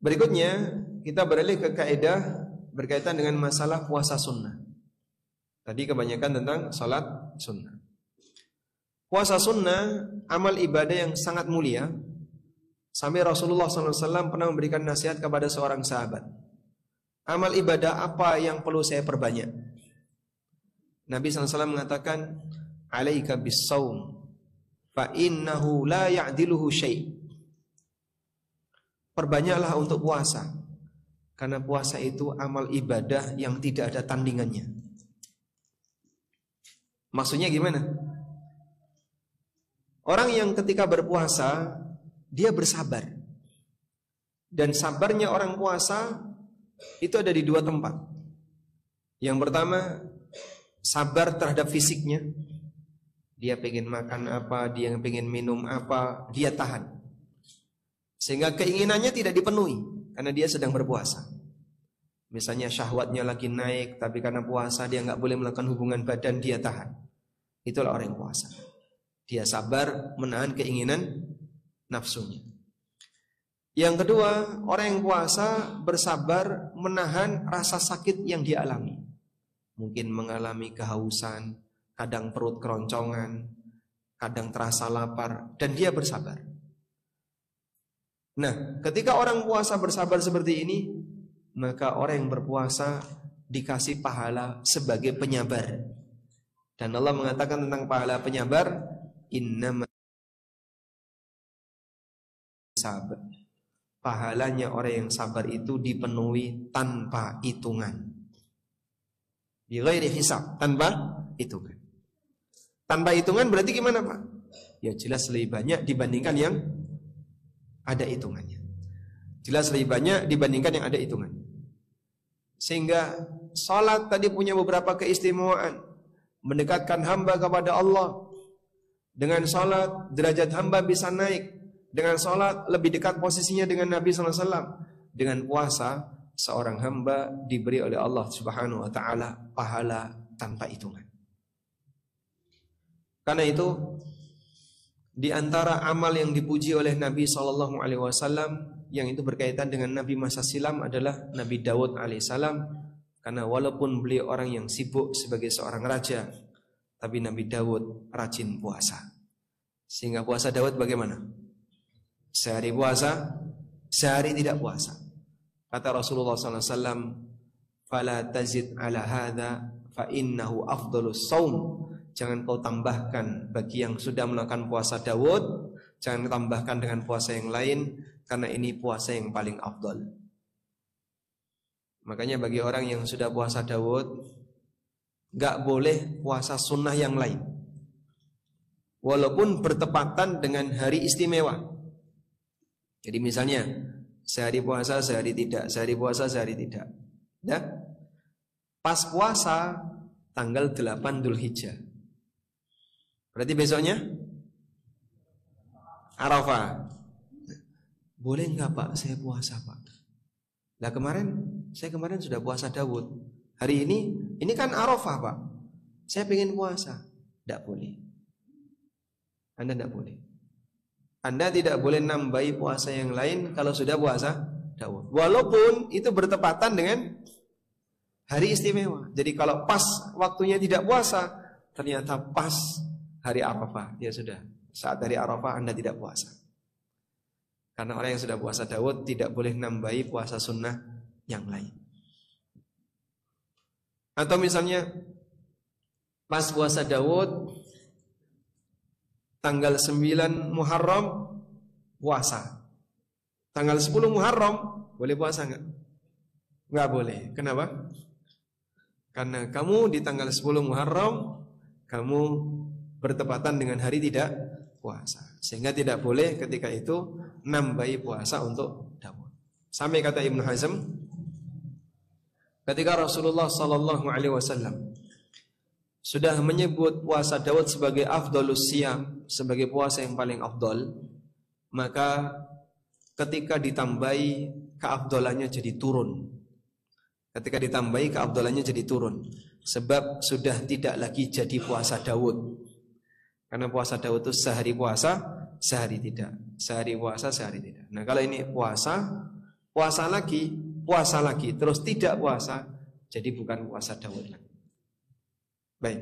Berikutnya kita beralih ke kaidah berkaitan dengan masalah puasa sunnah. Tadi kebanyakan tentang salat sunnah. Puasa sunnah amal ibadah yang sangat mulia. Sampai Rasulullah SAW pernah memberikan nasihat kepada seorang sahabat. Amal ibadah apa yang perlu saya perbanyak? Nabi SAW mengatakan, alaika bis-saum fa innahu la ya'diluhu syai'. Perbanyaklah untuk puasa, karena puasa itu amal ibadah yang tidak ada tandingannya. Maksudnya gimana? Orang yang ketika berpuasa dia bersabar. Dan sabarnya orang puasa itu ada di dua tempat. Yang pertama, sabar terhadap fisiknya. Dia pengen makan apa, dia pengen minum apa, dia tahan. Sehingga keinginannya tidak dipenuhi karena dia sedang berpuasa. Misalnya syahwatnya lagi naik, tapi karena puasa dia nggak boleh melakukan hubungan badan, dia tahan. Itulah orang yang puasa. Dia sabar menahan keinginan nafsunya. Yang kedua, orang yang puasa bersabar menahan rasa sakit yang dia alami. Mungkin mengalami kehausan, kadang perut keroncongan, kadang terasa lapar, dan dia bersabar. Nah, ketika orang puasa bersabar seperti ini, maka orang yang berpuasa dikasih pahala sebagai penyabar. Dan Allah mengatakan tentang pahala penyabar, innama sabar. Pahalanya orang yang sabar itu dipenuhi tanpa hitungan. Bi ghairi hisab, tanpa hitungan. Tanpa hitungan berarti gimana, Pak? Ya jelas lebih banyak dibandingkan yang ada hitungannya. Jelas lebih banyak dibandingkan yang ada hitungannya. Sehingga salat tadi punya beberapa keistimewaan, mendekatkan hamba kepada Allah. Dengan salat derajat hamba bisa naik. Dengan salat lebih dekat posisinya dengan Nabi SAW. Dengan puasa seorang hamba diberi oleh Allah Subhanahu wa taala pahala tanpa hitungan. Karena itu di antara amal yang dipuji oleh Nabi SAW yang itu berkaitan dengan Nabi masa silam adalah Nabi Daud alaihissalam. Karena walaupun beliau orang yang sibuk sebagai seorang raja, tapi Nabi Daud rajin puasa. Sehingga puasa Daud bagaimana? Sehari puasa, sehari tidak puasa. Kata Rasulullah SAW, "Fala tazid ala hadha fa innahu afdalus saum." Jangan kau tambahkan bagi yang sudah melakukan puasa Daud, jangan tambahkan dengan puasa yang lain, karena ini puasa yang paling afdal. Makanya bagi orang yang sudah puasa Daud, gak boleh puasa sunnah yang lain, walaupun bertepatan dengan hari istimewa. Jadi misalnya sehari puasa, sehari tidak, sehari puasa, sehari tidak. Dah? Pas puasa tanggal 8 Dzulhijjah. Berarti besoknya Arafah. Boleh enggak, Pak? Saya puasa, Pak. Lah saya kemarin sudah puasa Daud. Hari ini kan Arafah, Pak. Saya pengen puasa. Tidak boleh. Anda tidak boleh. Anda tidak boleh nambahi puasa yang lain kalau sudah puasa Daud. Walaupun itu bertepatan dengan hari istimewa. Jadi kalau pas waktunya tidak puasa, ternyata pas hari Arafah, ya sudah. Saat hari Arafah Anda tidak puasa. Karena orang yang sudah puasa Daud tidak boleh nambahi puasa sunnah yang lain. Atau misalnya pas puasa Daud tanggal 9 Muharram puasa. Tanggal 10 Muharram boleh puasa enggak? Enggak boleh. Kenapa? Karena kamu di tanggal 10 Muharram kamu bertepatan dengan hari tidak puasa. Sehingga tidak boleh ketika itu nambahi puasa untuk Daud. Sampai kata Ibnu Hazm, ketika Rasulullah SAW sudah menyebut puasa Daud sebagai afdalus siyam, sebagai puasa yang paling afdal, maka ketika ditambahi keafdalannya jadi turun. Ketika ditambahi keafdalannya jadi turun, sebab sudah tidak lagi jadi puasa Daud. Karena puasa Daud itu sehari puasa, sehari tidak. Sehari puasa, sehari tidak. Nah, kalau ini puasa puasa lagi, terus tidak puasa, jadi bukan puasa Daud lagi. Baik.